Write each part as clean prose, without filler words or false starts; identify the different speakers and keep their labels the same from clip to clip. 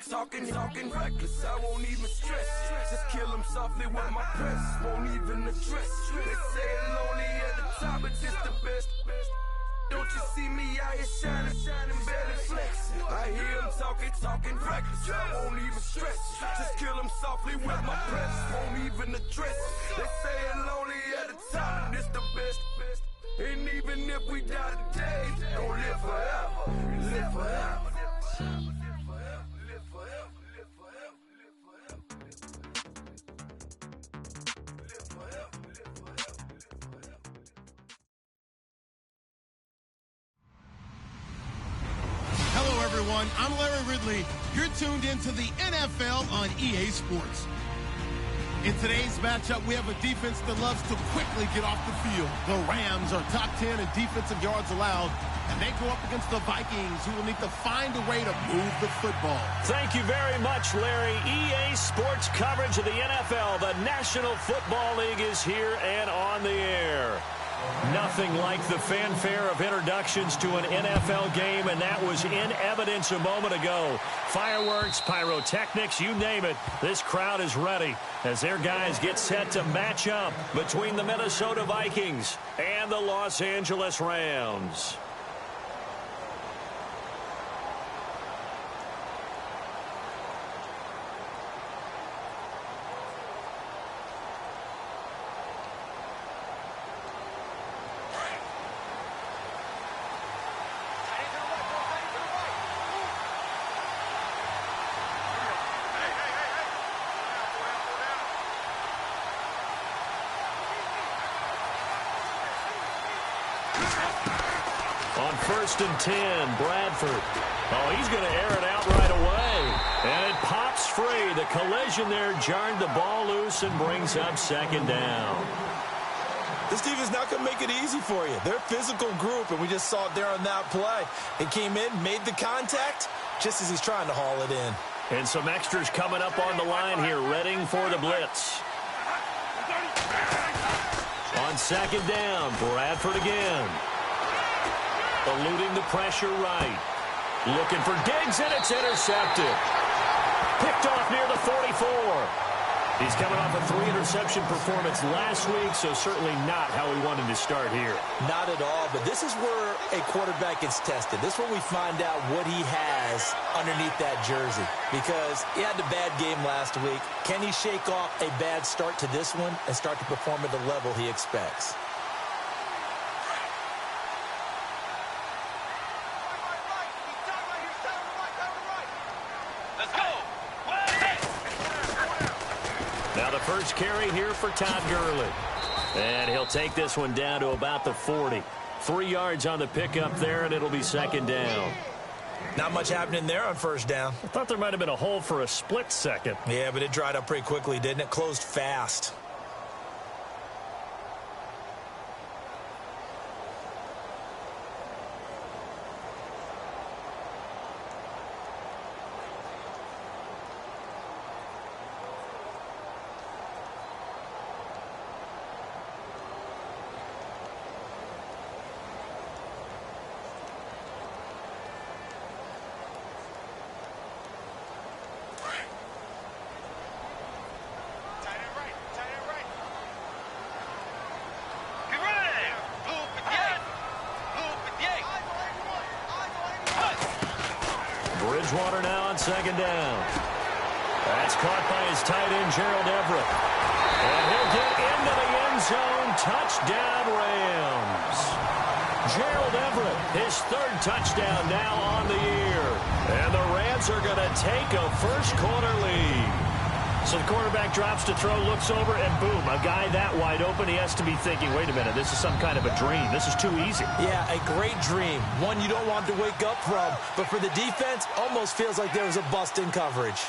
Speaker 1: talking reckless, I won't even stress. Just kill him softly with my press, won't even address. They say it lonely at the top, but it's the best. Don't you see me out here shining, barely flexing. I hear him talking reckless, I won't even stress. Just kill him softly with my press, won't even address. They say it lonely at the top, but it's the best. And even if we die today, don't live forever, live forever.
Speaker 2: Hello, everyone. I'm Larry Ridley. You're tuned into the NFL on EA Sports. In today's matchup, we have a defense that loves to quickly get off the field. The Rams are top 10 in defensive yards allowed, and they go up against the Vikings, who will need to find a way to move the football.
Speaker 3: Thank you very much, Larry. EA Sports coverage of the NFL. The National Football League is here and on the air. Nothing like the fanfare of introductions to an NFL game, and that was in evidence a moment ago. Fireworks, pyrotechnics, you name it. This crowd is ready as their guys get set to match up between the Minnesota Vikings and the Los Angeles Rams. On 1st and 10, Bradford. Oh, he's going to air it out right away. And it pops free. The collision there jarred the ball loose and brings up 2nd down.
Speaker 4: This defense not going to make it easy for you. They're a physical group, and we just saw it there on that play. It came in, made the contact, just as he's trying to haul it in.
Speaker 3: And some extras coming up on the line here, readying for the blitz. On 2nd down, Bradford again. Eluding the pressure right. Looking for Diggs, and it's intercepted. Picked off near the 44. He's coming off a 3-interception performance last week, so certainly not how we wanted to start here.
Speaker 4: Not at all, but this is where a quarterback gets tested. This is where we find out what he has underneath that jersey, because he had a bad game last week. Can he shake off a bad start to this one and start to perform at the level he expects?
Speaker 3: First carry here for Todd Gurley. And he'll take this one down to about the 40. 3 yards on the pickup there, and it'll be 2nd down.
Speaker 4: Not much happening there on 1st down.
Speaker 3: I thought there might have been a hole for a split second.
Speaker 4: Yeah, but it dried up pretty quickly, didn't it? Closed fast.
Speaker 3: Bridgewater now on 2nd down. That's caught by his tight end, Gerald Everett. And he'll get into the end zone. Touchdown, Rams. Gerald Everett, his 3rd touchdown now on the year. And the Rams are going to take a first-quarter lead. So the quarterback drops to throw, looks over, and boom, a guy that wide open, he has to be thinking, wait a minute, this is some kind of a dream. This is too easy.
Speaker 4: Yeah, a great dream. One you don't want to wake up from. But for the defense, almost feels like there was a bust in coverage.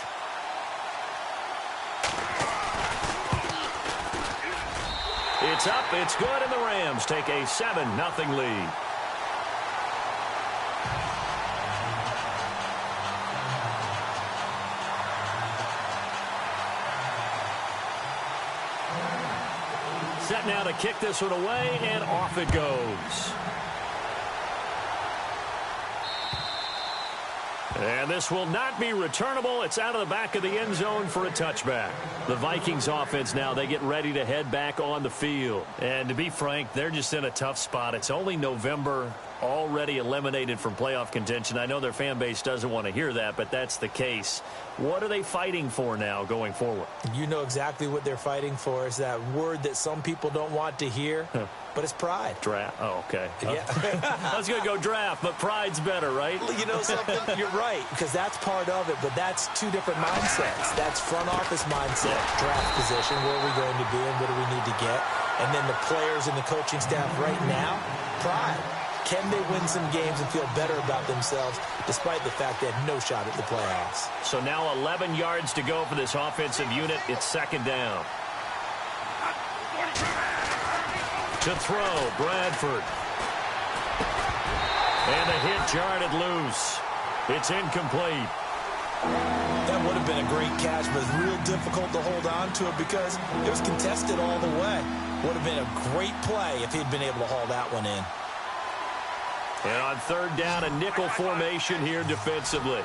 Speaker 3: It's up, it's good, and the Rams take a 7-0 lead. Set now to kick this one away, and off it goes. And this will not be returnable. It's out of the back of the end zone for a touchback. The Vikings offense now, they get ready to head back on the field. And to be frank, they're just in a tough spot. It's only November, already eliminated from playoff contention. I know their fan base doesn't want to hear that, but that's the case. What are they fighting for now going forward?
Speaker 4: You know exactly what they're fighting for. Is that word that some people don't want to hear, but it's pride.
Speaker 3: Draft. Oh, okay.
Speaker 4: Yeah.
Speaker 3: I was going to go draft, but pride's better, right?
Speaker 4: You know something? You're right, because that's part of it, but that's two different mindsets. That's front office mindset, draft position, where are we going to be and what do we need to get? And then the players and the coaching staff right now, pride. Can they win some games and feel better about themselves despite the fact they had no shot at the playoffs?
Speaker 3: So now 11 yards to go for this offensive unit. It's second down. To throw, Bradford. And the hit jarred loose. It's incomplete.
Speaker 4: That would have been a great catch, but it's real difficult to hold on to it because it was contested all the way. Would have been a great play if he'd been able to haul that one in.
Speaker 3: And on third down, a nickel formation here defensively.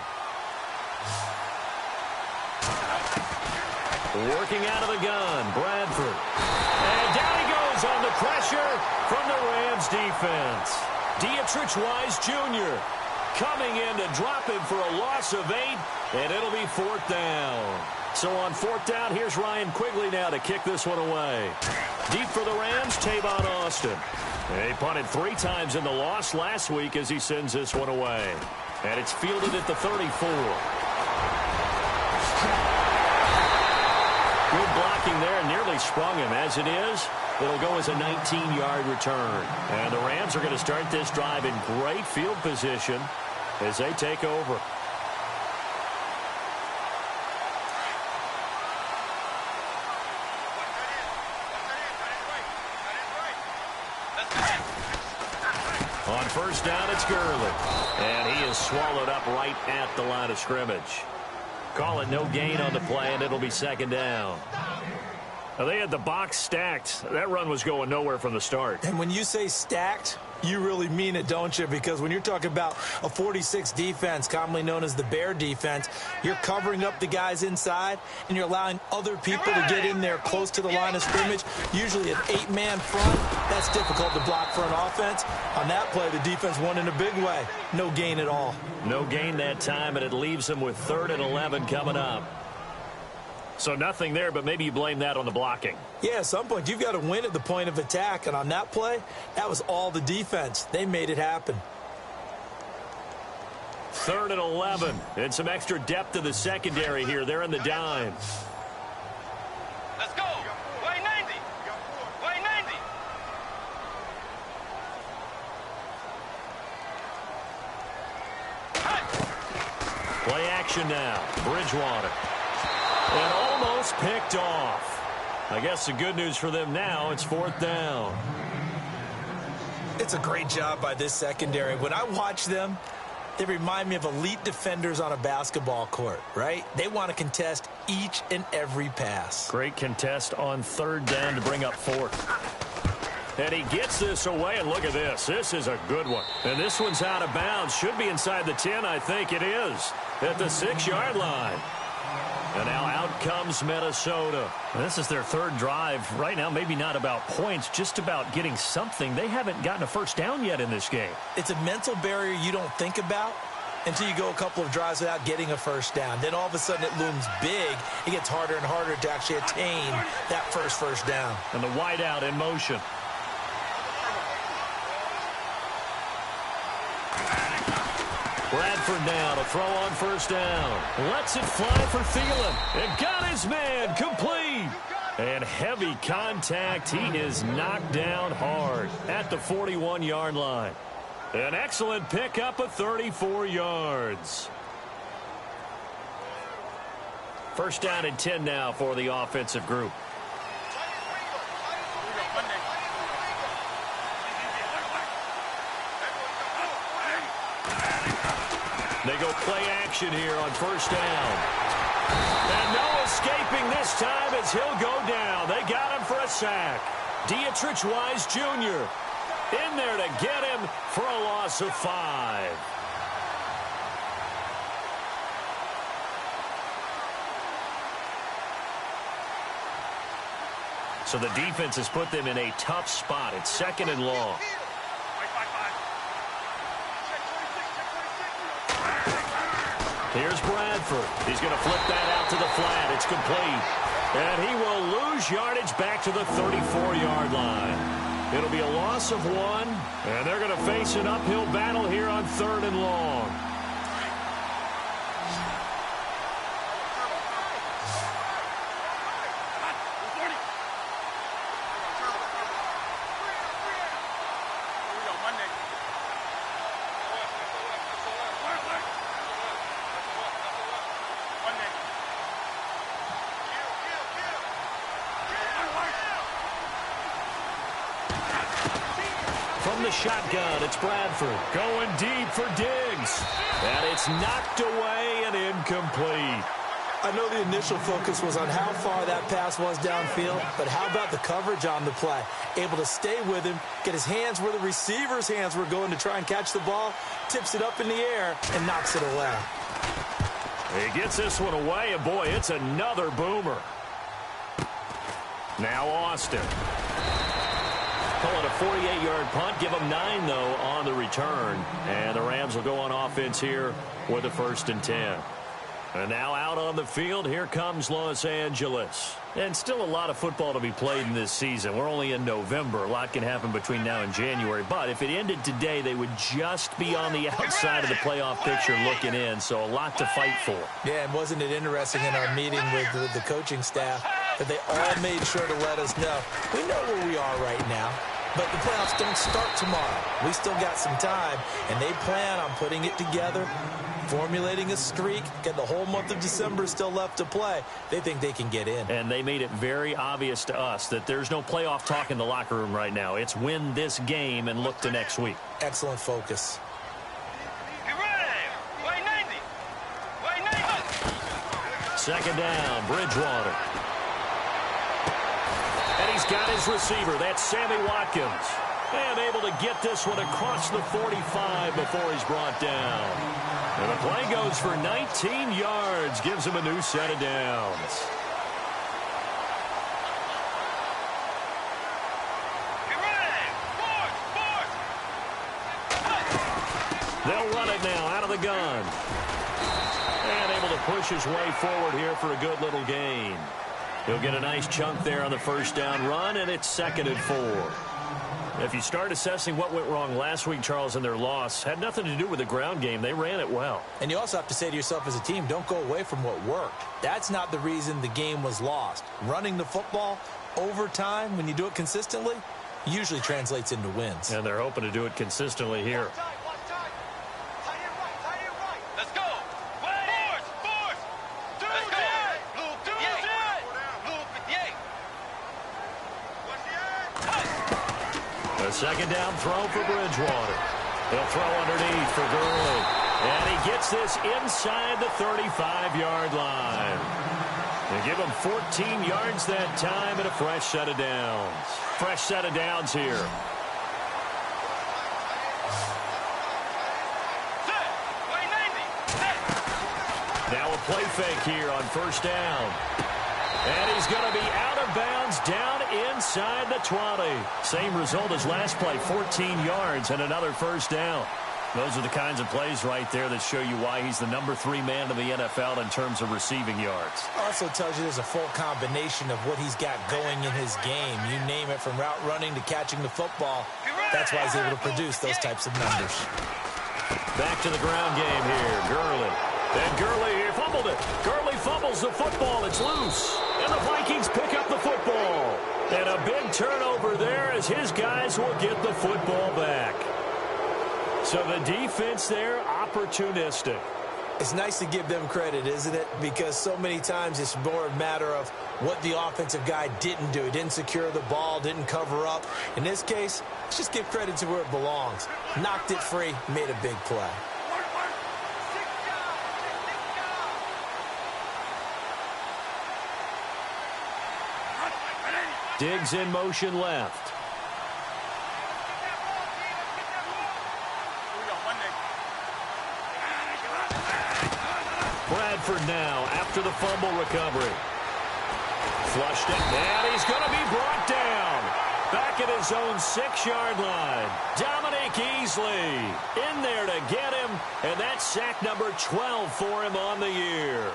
Speaker 3: Working out of the gun, Bradford. And down he goes on the pressure from the Rams defense. Dietrich Wise Jr. coming in to drop him for a loss of 8, and it'll be fourth down. So on fourth down, here's Ryan Quigley now to kick this one away. Deep for the Rams, Tavon Austin. He punted 3 times in the loss last week as he sends this one away. And it's fielded at the 34. Good blocking there, nearly sprung him. As it is, it'll go as a 19-yard return. And the Rams are going to start this drive in great field position as they take over. On first down, it's Gurley. And he is swallowed up right at the line of scrimmage. Call it no gain on the play, and it'll be second down. Now, they had the box stacked. That run was going nowhere from the start.
Speaker 4: And when you say stacked, you really mean it, don't you? Because when you're talking about a 46 defense, commonly known as the Bear defense, you're covering up the guys inside, and you're allowing other people to get in there close to the line of scrimmage, usually an 8-man front. That's difficult to block for an offense. On that play, the defense won in a big way. No gain at all.
Speaker 3: No gain that time, and it leaves them with 3rd and 11 coming up. So nothing there, but maybe you blame that on the blocking.
Speaker 4: Yeah, at some point, you've got to win at the point of attack. And on that play, that was all the defense. They made it happen.
Speaker 3: 3rd and 11. And some extra depth to the secondary here. They're in the dime.
Speaker 5: Let's go. Way 90. Way 90.
Speaker 3: Play action now. Bridgewater. And almost picked off. I guess the good news for them now, it's 4th down.
Speaker 4: It's a great job by this secondary. When I watch them, they remind me of elite defenders on a basketball court, right? They want to contest each and every pass.
Speaker 3: Great contest on 3rd down to bring up 4th. And he gets this away, and look at this. This is a good one. And this one's out of bounds. Should be inside the 10, I think it is. At the 6-yard line. And now out comes Minnesota. This is their 3rd drive. Right now, maybe not about points, just about getting something. They haven't gotten a first down yet in this game.
Speaker 4: It's a mental barrier you don't think about until you go a couple of drives without getting a first down. Then all of a sudden it looms big. It gets harder and harder to actually attain that first down.
Speaker 3: And the wideout in motion. Bradford now to throw on first down. Lets it fly for Thielen. And got his man complete. And heavy contact. He is knocked down hard at the 41-yard line. An excellent pickup of 34 yards. First down and 10 now for the offensive group. They go play action here on first down. And no escaping this time as he'll go down. They got him for a sack. Dietrich Wise Jr. in there to get him for a loss of 5. So the defense has put them in a tough spot. It's 2nd and long. Here's Bradford. He's going to flip that out to the flat. It's complete. And he will lose yardage back to the 34-yard line. It'll be a loss of 1, and they're going to face an uphill battle here on 3rd and long. From the shotgun, it's Bradford going deep for Diggs. And it's knocked away and incomplete.
Speaker 4: I know the initial focus was on how far that pass was downfield, but how about the coverage on the play? Able to stay with him, get his hands where the receiver's hands were going to try and catch the ball, tips it up in the air, and knocks it away.
Speaker 3: He gets this one away, and boy, it's another boomer. Now Austin. Call it a 48-yard punt. Give them 9, though, on the return. And the Rams will go on offense here with a 1st and 10. And now out on the field, here comes Los Angeles. And still a lot of football to be played in this season. We're only in November. A lot can happen between now and January. But if it ended today, they would just be on the outside of the playoff picture looking in. So a lot to fight for.
Speaker 4: Yeah, and wasn't it interesting in our meeting with the coaching staff that they all made sure to let us know, we know where we are right now, but the playoffs don't start tomorrow. We still got some time, and they plan on putting it together, formulating a streak, get the whole month of December still left to play. They think they can get in.
Speaker 3: And they made it very obvious to us that there's no playoff talk in the locker room right now. It's win this game and look to next week.
Speaker 4: Excellent focus.
Speaker 5: Get ready. Way 90. Way 90.
Speaker 3: 2nd down, Bridgewater. And he's got his receiver. That's Sammy Watkins. And able to get this one across the 45 before he's brought down. And the play goes for 19 yards. Gives him a new set of downs.
Speaker 5: Get ready. Force.
Speaker 3: They'll run it now out of the gun. And able to push his way forward here for a good little gain. He'll get a nice chunk there on the 1st down run, and it's 2nd and 4. If you start assessing what went wrong last week, Charles, in their loss, had nothing to do with the ground game. They ran it well.
Speaker 4: And you also have to say to yourself as a team, don't go away from what worked. That's not the reason the game was lost. Running the football over time, when you do it consistently, usually translates into wins.
Speaker 3: And they're hoping to do it consistently here.
Speaker 5: Let's go. Force. Let's go. Blue 58. Blue 58.
Speaker 3: A 2nd down throw for Bridgewater. He'll throw underneath for Gurley. And he gets this inside the 35-yard line. They give him 14 yards that time and a fresh set of downs. Fresh set of downs here. Now a play fake here on 1st down. And he's going to be out of bounds down inside the 20. Same result as last play, 14 yards and another 1st down. Those are the kinds of plays right there that show you why he's the number 3 man in the NFL in terms of receiving yards.
Speaker 4: Also tells you there's a full combination of what he's got going in his game. You name it, from route running to catching the football. That's why he's able to produce those types of numbers.
Speaker 3: Back to the ground game here. Gurley. And Gurley here fumbled it. Gurley fumbles the football. It's loose. And the Vikings pick up the football. And a big turnover there as his guys will get the football back. So the defense there, opportunistic.
Speaker 4: It's nice to give them credit, isn't it? Because so many times it's more a matter of what the offensive guy didn't do. He didn't secure the ball, didn't cover up. In this case, let's just give credit to where it belongs. Knocked it free, made a big play.
Speaker 3: Diggs in motion left. Bradford now after the fumble recovery. Flushed it, and he's going to be brought down. Back at his own 6-yard line. Dominique Easley in there to get him, and that's sack number 12 for him on the year.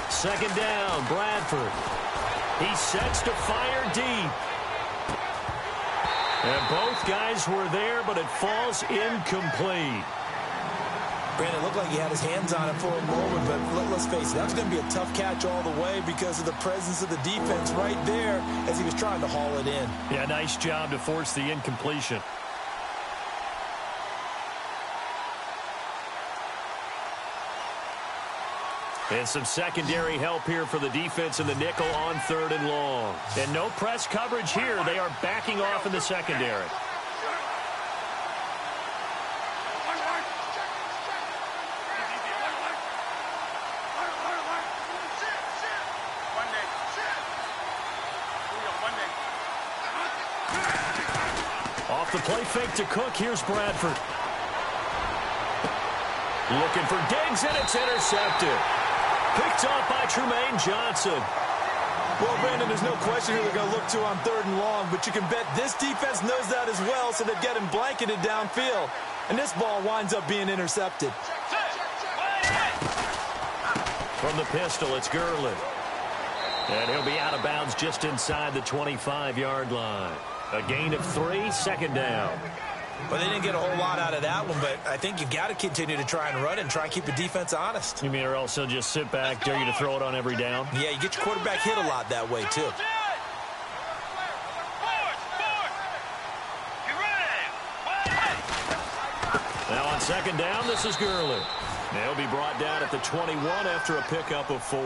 Speaker 3: Second down, Bradford. He sets to fire deep. And both guys were there, but it falls incomplete.
Speaker 4: Brandon, it looked like he had his hands on it for a moment, but let's face it, that was going to be a tough catch all the way because of the presence of the defense right there as he was trying to haul it in.
Speaker 3: Yeah, nice job to force the incompletion. And some secondary help here for the defense in the nickel on 3rd and long. And no press coverage here. They are backing off in the secondary. Off the play fake to Cook. Here's Bradford. Looking for Diggs, and it's intercepted. Picked off by Trumaine Johnson.
Speaker 4: Well, Brandon, there's no question who they're going to look to on 3rd and long, but you can bet this defense knows that as well, so they've got him blanketed downfield. And this ball winds up being intercepted.
Speaker 3: From the pistol, it's Gurley. And he'll be out of bounds just inside the 25-yard line. A gain of 3, 2nd down.
Speaker 4: Well, they didn't get a whole lot out of that one, but I think you've got to continue to try and run and try and keep the defense honest.
Speaker 3: You mean or also just sit back, dare you to throw it on every down?
Speaker 4: Yeah, you get your quarterback hit a lot that way, too.
Speaker 3: Now on 2nd down, this is Gurley. They'll be brought down at the 21 after a pickup of 4.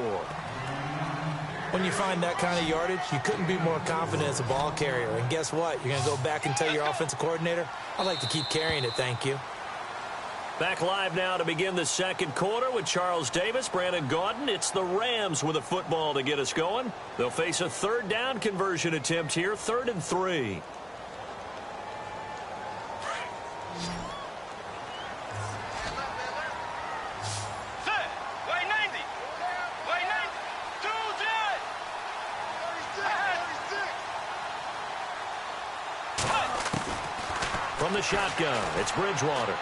Speaker 4: When you find that kind of yardage, you couldn't be more confident as a ball carrier. And guess what? You're going to go back and tell your offensive coordinator, I'd like to keep carrying it, thank you.
Speaker 3: Back live now to begin the 2nd quarter with Charles Davis, Brandon Gaudin. It's the Rams with a football to get us going. They'll face a 3rd down conversion attempt here, 3rd and 3. From the shotgun, it's Bridgewater.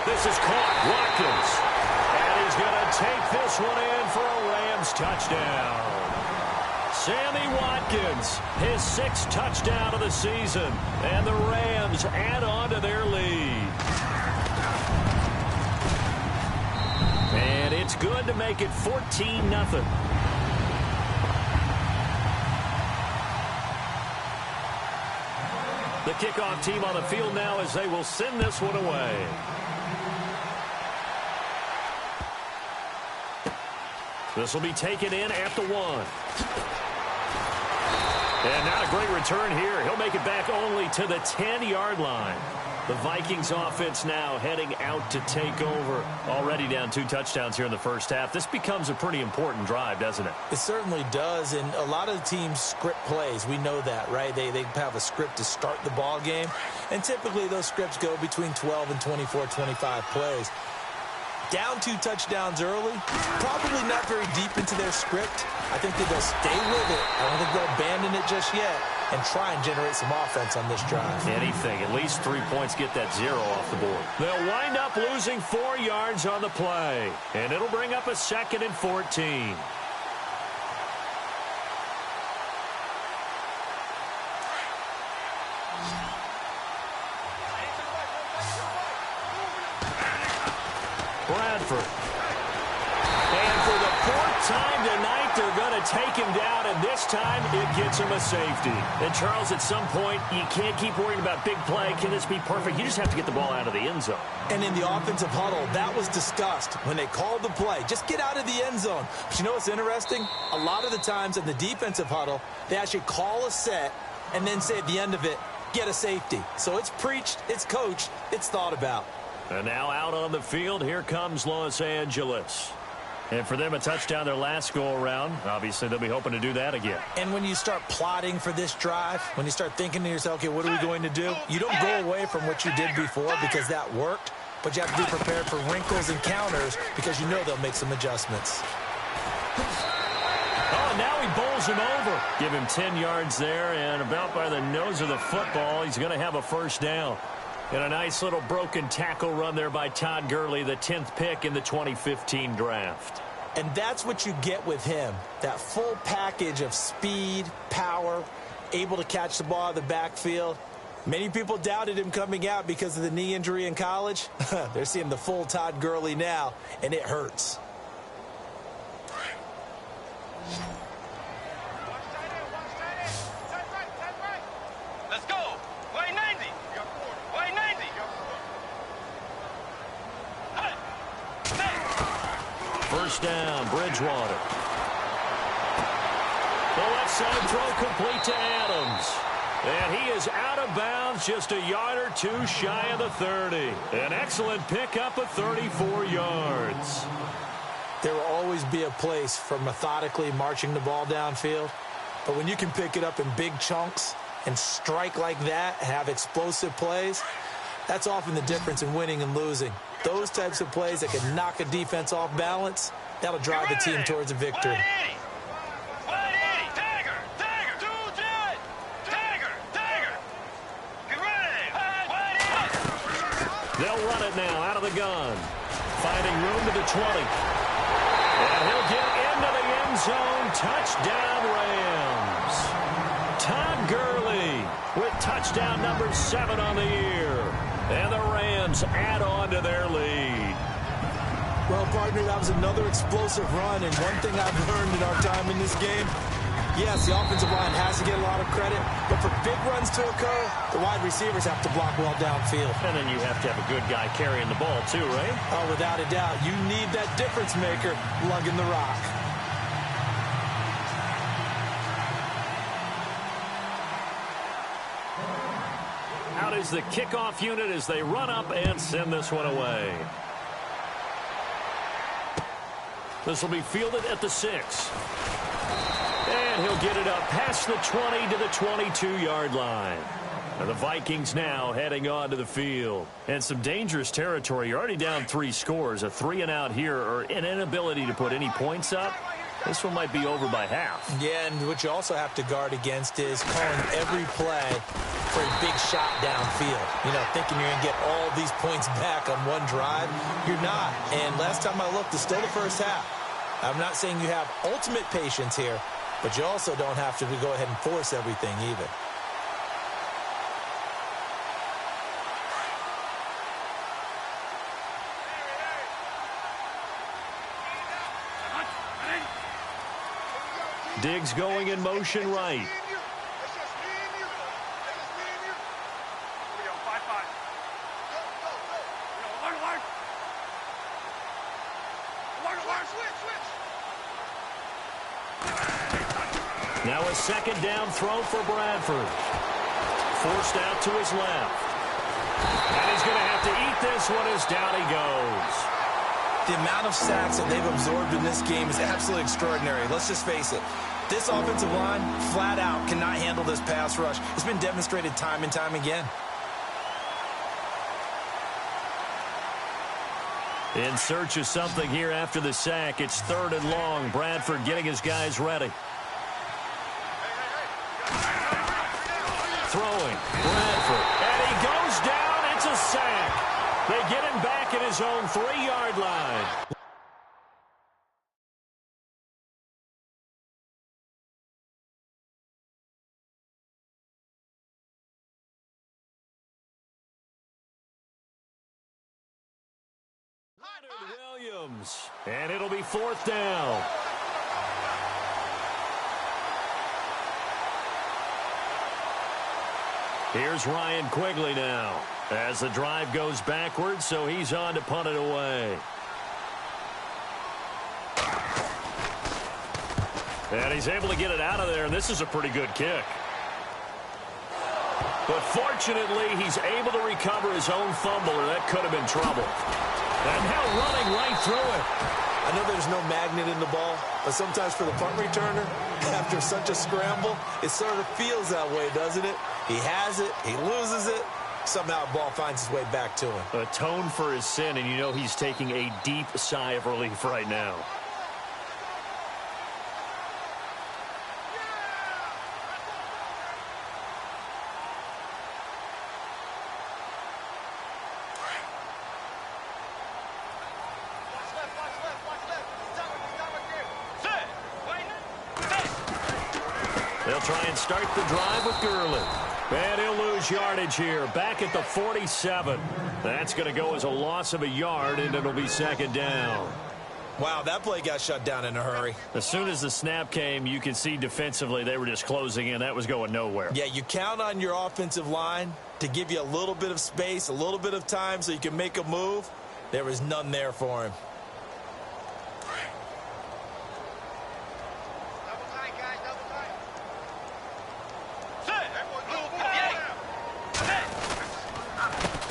Speaker 3: This is caught, Watkins. And he's going to take this one in for a Rams touchdown. Sammy Watkins, his 6th touchdown of the season. And the Rams add on to their lead. And it's good to make it 14-0. The kickoff team on the field now as they will send this one away. This will be taken in after 1. And not a great return here. He'll make it back only to the 10-yard line. The Vikings offense now heading out to take over. Already down 2 touchdowns here in the first half. This becomes a pretty important drive, doesn't it?
Speaker 4: It certainly does, and a lot of the teams script plays. We know that, right? They have a script to start the ball game, and typically those scripts go between 12 and 24, 25 plays. Down 2 touchdowns early, probably not very deep into their script. I think that they'll stay with it. I don't think they'll abandon it just yet and try and generate some offense on this drive.
Speaker 3: Anything, at least 3 points, get that 0 off the board. They'll wind up losing 4 yards on the play, and it'll bring up a 2nd and 14. Bradford. And for the 4th time tonight, they're going to take him down, and this time it gets him a safety. And, Charles, at some point, you can't keep worrying about big play. Can this be perfect? You just have to get the ball out of the end zone.
Speaker 4: And in the offensive huddle, that was discussed when they called the play. Just get out of the end zone. But you know what's interesting? A lot of the times in the defensive huddle, they actually call a set and then say at the end of it, get a safety. So it's preached, it's coached, it's thought about.
Speaker 3: And now out on the field, here comes Los Angeles. And for them, a touchdown their last go-around. Obviously, they'll be hoping to do that again.
Speaker 4: And when you start plotting for this drive, when you start thinking to yourself, okay, what are we going to do? You don't go away from what you did before because that worked, but you have to be prepared for wrinkles and counters because you know they'll make some adjustments.
Speaker 3: Oh, now he bowls him over. Give him 10 yards there, and about by the nose of the football, he's going to have a first down. And a nice little broken tackle run there by Todd Gurley, the 10th pick in the 2015 draft.
Speaker 4: And that's what you get with him, that full package of speed, power, able to catch the ball out of the backfield. Many people doubted him coming out because of the knee injury in college. They're seeing the full Todd Gurley now, and it hurts.
Speaker 5: Let's go. Wait 90. Wait 90.
Speaker 3: First down, Bridgewater. The left side throw complete to Adams. And he is out of bounds, just a yard or two shy of the 30. An excellent pickup of 34 yards.
Speaker 4: There will always be a place for methodically marching the ball downfield. But when you can pick it up in big chunks and strike like that, have explosive plays, that's often the difference in winning and losing. Those types of plays that can knock a defense off balance, that'll drive the team towards a victory.
Speaker 3: They'll run it now out of the gun. Finding room to the 20. And he'll get into the end zone. Touchdown, Rams. Todd Gurley with touchdown number 7 on the year. And the Rams add on to their lead.
Speaker 4: Well, partner, that was another explosive run. And one thing I've learned in our time in this game, yes, the offensive line has to get a lot of credit, but for big runs to occur, the wide receivers have to block well downfield.
Speaker 3: And then you have to have a good guy carrying the ball too, right?
Speaker 4: Oh, without a doubt. You need that difference maker lugging the rock.
Speaker 3: Out is the kickoff unit as they run up and send this one away. This will be fielded at the 6. And he'll get it up past the 20 to the 22-yard line. And the Vikings now heading on to the field. And some dangerous territory. You're already down 3 scores. A 3-and-out here or an inability to put any points up. This one might be over by half.
Speaker 4: Yeah, and what you also have to guard against is calling every play for a big shot downfield. You know, thinking you're going to get all these points back on one drive. You're not. And last time I looked, it's still the first half. I'm not saying you have ultimate patience here, but you also don't have to go ahead and force everything either.
Speaker 3: Diggs going in motion right. Now a second down throw for Bradford. Forced out to his left. And he's going to have to eat this one as down he goes.
Speaker 4: The amount of sacks that they've absorbed in this game is absolutely extraordinary. Let's just face it. This offensive line, flat out, cannot handle this pass rush. It's been demonstrated time and time again.
Speaker 3: In search of something here after the sack. It's 3rd and long. Bradford getting his guys ready. Throwing. Bradford. And he goes down. It's a sack. They get him back at his own 3-yard line. Williams. And it'll be 4th down. Here's Ryan Quigley now as the drive goes backwards, so he's on to punt it away. And he's able to get it out of there, and this is a pretty good kick. But fortunately, he's able to recover his own fumble, or that could have been trouble. And now running right through it.
Speaker 4: I know there's no magnet in the ball, but sometimes for the punt returner, after such a scramble, it sort of feels that way, doesn't it? He has it, he loses it, somehow the ball finds its way back to him.
Speaker 3: Atone for his sin, and you know he's taking a deep sigh of relief right now. They'll try and start the drive with Gurley. And he'll lose yardage here. Back at the 47. That's going to go as a loss of a yard, and it'll be second down.
Speaker 4: Wow, that play got shut down in a hurry.
Speaker 3: As soon as the snap came, you could see defensively they were just closing in. That was going nowhere.
Speaker 4: Yeah, you count on your offensive line to give you a little bit of space, a little bit of time so you can make a move. There was none there for him.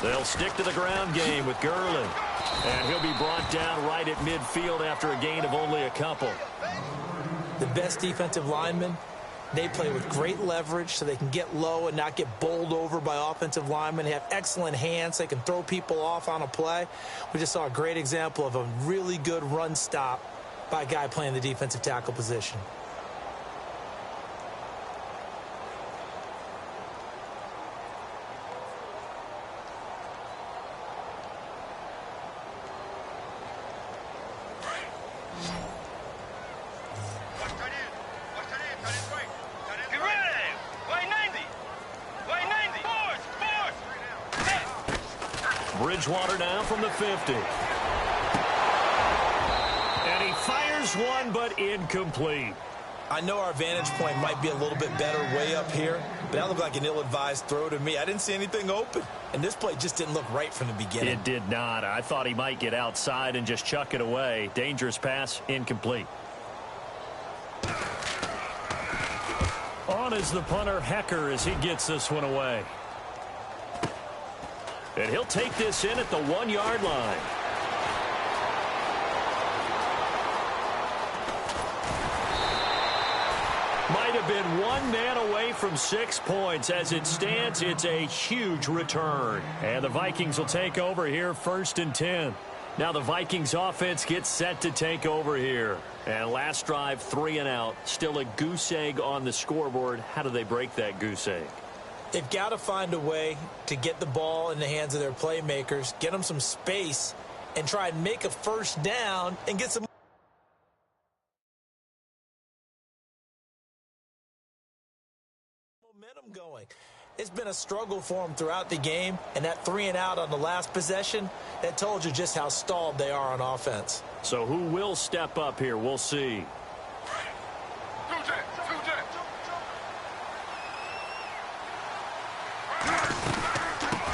Speaker 3: They'll stick to the ground game with Gurley. And he'll be brought down right at midfield after a gain of only a couple.
Speaker 4: The best defensive linemen, they play with great leverage so they can get low and not get bowled over by offensive linemen. They have excellent hands. They can throw people off on a play. We just saw a great example of a really good run stop by a guy playing the defensive tackle position.
Speaker 3: Bridgewater now from the 50. And he fires one, but incomplete.
Speaker 4: I know our vantage point might be a little bit better way up here, but that looked like an ill-advised throw to me. I didn't see anything open, and this play just didn't look right from the beginning.
Speaker 3: It did not. I thought he might get outside and just chuck it away. Dangerous pass, incomplete. On is the punter, Hecker, as he gets this one away. And he'll take this in at the 1-yard line. Might have been one man away from 6 points. As it stands, it's a huge return. And the Vikings will take over here, 1st and 10. Now the Vikings offense gets set to take over here. And last drive, 3 and out. Still a goose egg on the scoreboard. How do they break that goose egg?
Speaker 4: They've got to find a way to get the ball in the hands of their playmakers, get them some space, and try and make a first down and get some momentum going. It's been a struggle for them throughout the game, and that 3 and out on the last possession, that told you just how stalled they are on offense.
Speaker 3: So who will step up here? We'll see.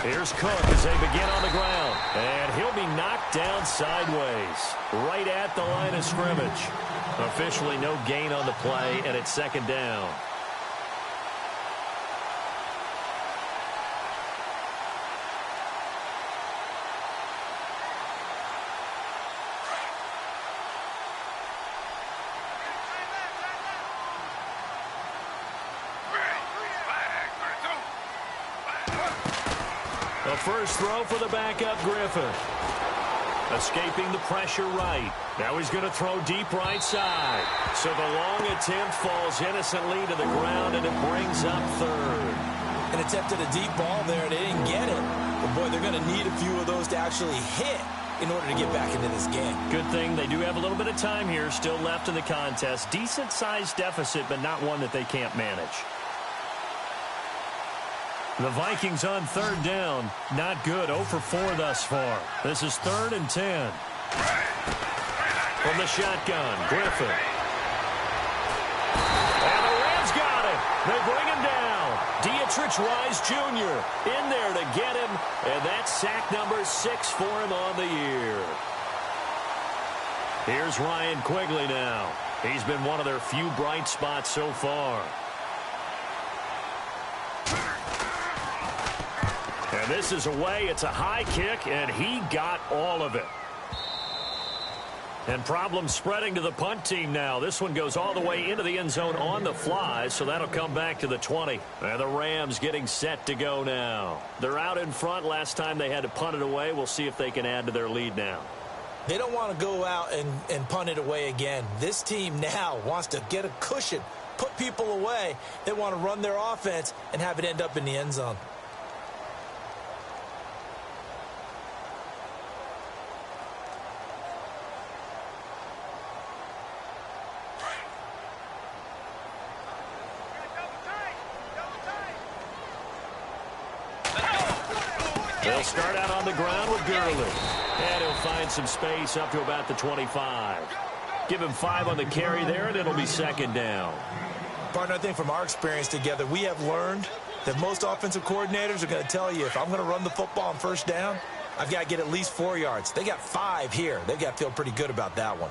Speaker 3: Here's Cook as they begin on the ground. And he'll be knocked down sideways, right at the line of scrimmage. Officially no gain on the play, and it's second down. The first throw for the backup Griffin. Escaping the pressure right. Now he's going to throw deep right side. So the long attempt falls innocently to the ground, and it brings up 3rd.
Speaker 4: An attempt at a deep ball there. They didn't get it. But, boy, they're going to need a few of those to actually hit in order to get back into this game.
Speaker 3: Good thing they do have a little bit of time here still left in the contest. Decent-sized deficit, but not one that they can't manage. The Vikings on 3rd down. Not good. 0 for 4 thus far. This is 3rd and 10. From the shotgun, Griffin. And the Rams got him. They bring him down. Dietrich Wise Jr. in there to get him. And that's sack number 6 for him on the year. Here's Ryan Quigley now. He's been one of their few bright spots so far. And this is away. It's a high kick, and he got all of it. And problems spreading to the punt team now. This one goes all the way into the end zone on the fly, so that'll come back to the 20. And the Rams getting set to go now. They're out in front. Last time they had to punt it away. We'll see if they can add to their lead now.
Speaker 4: They don't want to go out and punt it away again. This team now wants to get a cushion, put people away. They want to run their offense and have it end up in the end zone.
Speaker 3: They'll start out on the ground with Gurley. And he'll find some space up to about the 25. Give him 5 on the carry there, and it'll be second down.
Speaker 4: Partner, I think from our experience together, we have learned that most offensive coordinators are going to tell you, if I'm going to run the football on first down, I've got to get at least 4 yards. They got 5 here. They've got to feel pretty good about that one.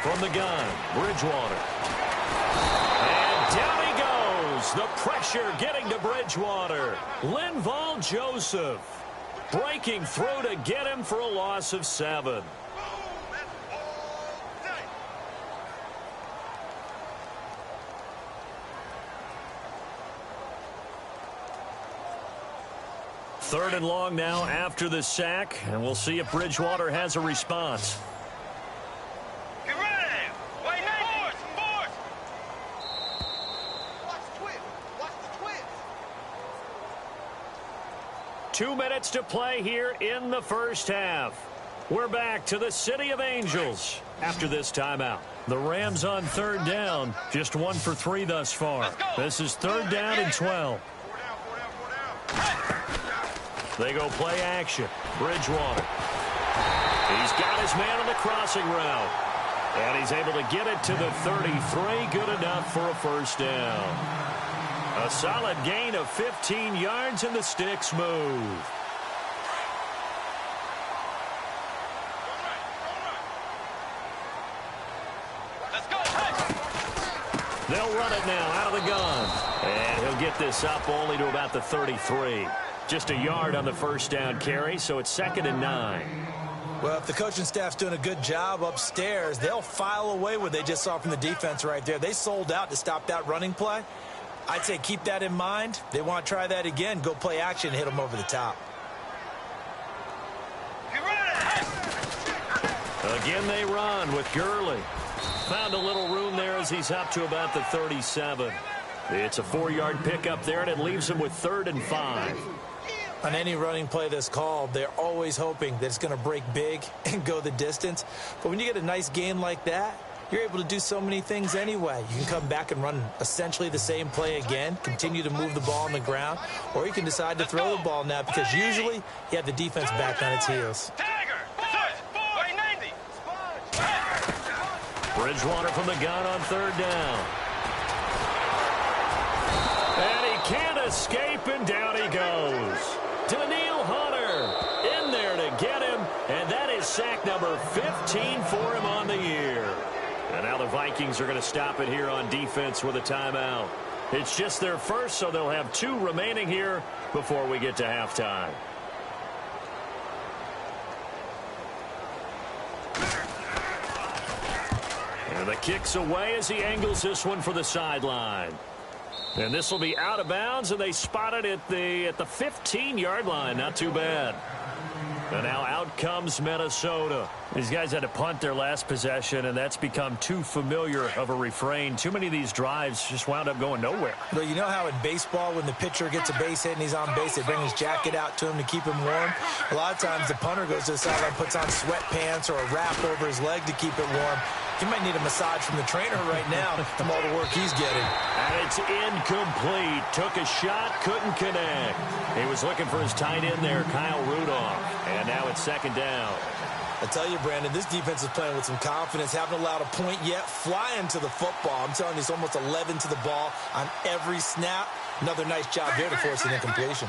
Speaker 3: From the gun, Bridgewater. And down he goes. The pressure getting to Bridgewater. Linval Joseph breaking through to get him for a loss of 7. Third and long now after the sack, and we'll see if Bridgewater has a response.
Speaker 5: Get ready! Wait, force!
Speaker 3: 2 minutes to play here in the first half. We're back to the City of Angels after this timeout. The Rams on third down, just 1 for 3 thus far. This is third down and 12. They go play action. Bridgewater. He's got his man on the crossing route. And he's able to get it to the 33. Good enough for a first down. A solid gain of 15 yards, and the sticks move.
Speaker 5: Let's go!
Speaker 3: They'll run it now out of the gun. And he'll get this up only to about the 33. Just a yard on the first down carry, so it's 2nd and 9.
Speaker 4: Well, if the coaching staff's doing a good job upstairs, they'll file away what they just saw from the defense right there. They sold out to stop that running play. I'd say keep that in mind. They want to try that again. Go play action and hit them over the top.
Speaker 5: Get ready!
Speaker 3: Again they run with Gurley. Found a little room there as he's up to about the 37. It's a 4-yard pickup there, and it leaves him with 3rd and 5.
Speaker 4: On any running play that's called, they're always hoping that it's going to break big and go the distance. But when you get a nice gain like that, you're able to do so many things anyway. You can come back and run essentially the same play again, continue to move the ball on the ground, or you can decide to throw the ball now because usually you have the defense back on its heels.
Speaker 3: Bridgewater from the gun on third down. And he can't escape, and down he goes. Daniil Hunter in there to get him, and that is sack number 15 for him on the year. And now the Vikings are going to stop it here on defense with a timeout. It's just their first, so they'll have 2 remaining here before we get to halftime. And the kick's away as he angles this one for the sideline. And this will be out of bounds, and they spot it at the 15-yard line. Not too bad. And now out comes Minnesota. These guys had to punt their last possession, and that's become too familiar of a refrain. Too many of these drives just wound up going nowhere.
Speaker 4: Well, you know how in baseball when the pitcher gets a base hit and he's on base, they bring his jacket out to him to keep him warm? A lot of times the punter goes to the sideline, puts on sweatpants or a wrap over his leg to keep it warm. He might need a massage from the trainer right now from all the work he's getting.
Speaker 3: And it's incomplete. Took a shot, couldn't connect. He was looking for his tight end there, Kyle Rudolph. And now it's 2nd down.
Speaker 4: I tell you, Brandon, this defense is playing with some confidence. Haven't allowed a point yet. Flying to the football. I'm telling you, it's almost 11 to the ball on every snap. Another nice job here to force an incompletion.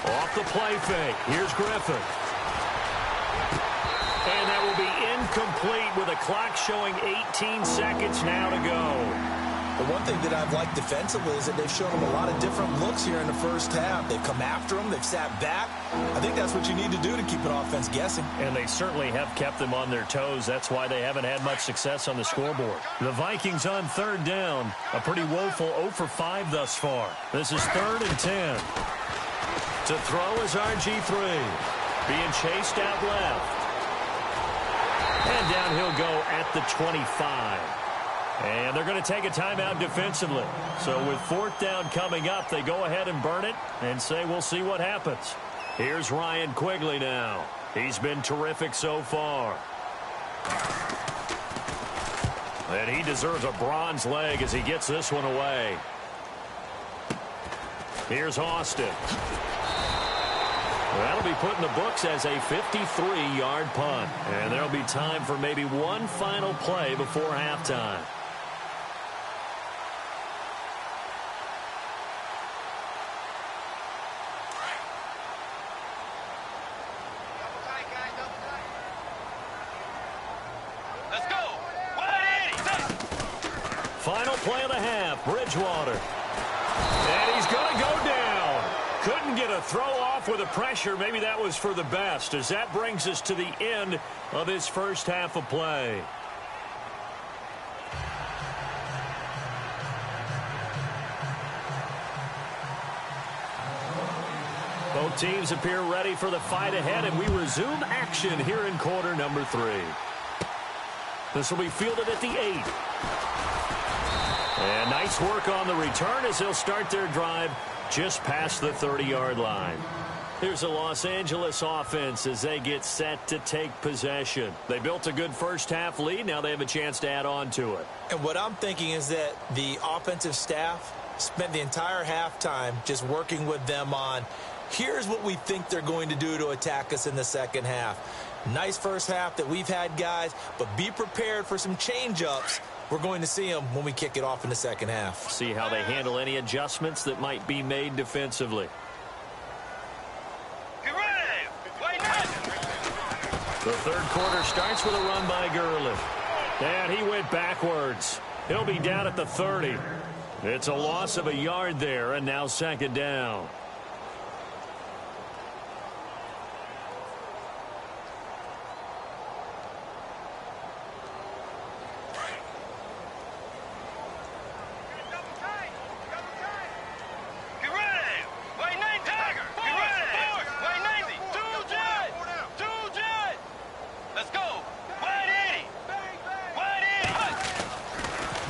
Speaker 3: Off the play fake. Here's Griffin. And that will be incomplete with a clock showing 18 seconds now to go.
Speaker 4: The one thing that I've liked defensively is that they've shown them a lot of different looks here in the first half. They've come after them. They've sat back. I think that's what you need to do to keep an offense guessing.
Speaker 3: And they certainly have kept them on their toes. That's why they haven't had much success on the scoreboard. The Vikings on third down. A pretty woeful 0 for 5 thus far. This is 3rd and 10. To throw is RG3. Being chased out left. And down he'll go at the 25. And they're going to take a timeout defensively. So with 4th down coming up, they go ahead and burn it and say we'll see what happens. Here's Ryan Quigley now. He's been terrific so far. And he deserves a bronze leg as he gets this one away. Here's Austin. That'll be put in the books as a 53-yard punt. And there'll be time for maybe one final play before halftime.
Speaker 5: Let's go. 180.
Speaker 3: Final play of the half, Bridgewater. And he's going to go down. Couldn't get a throw off with the pressure. Maybe that was for the best, as that brings us to the end of this first half of play. Both teams appear ready for the fight ahead, and we resume action here in quarter number 3. This will be fielded at the 8. And nice work on the return as they'll start their drive just past the 30-yard line. Here's the Los Angeles offense as they get set to take possession. They built a good first-half lead. Now they have a chance to add on to it.
Speaker 4: And what I'm thinking is that the offensive staff spent the entire halftime just working with them on, here's what we think they're going to do to attack us in the second half. Nice first half that we've had, guys, but be prepared for some change-ups. We're going to see them when we kick it off in the second half.
Speaker 3: See how they handle any adjustments that might be made defensively.
Speaker 5: Get ready. Wait now.
Speaker 3: The third quarter starts with a run by Gurley. And he went backwards. He'll be down at the 30. It's a loss of a yard there, and now 2nd down.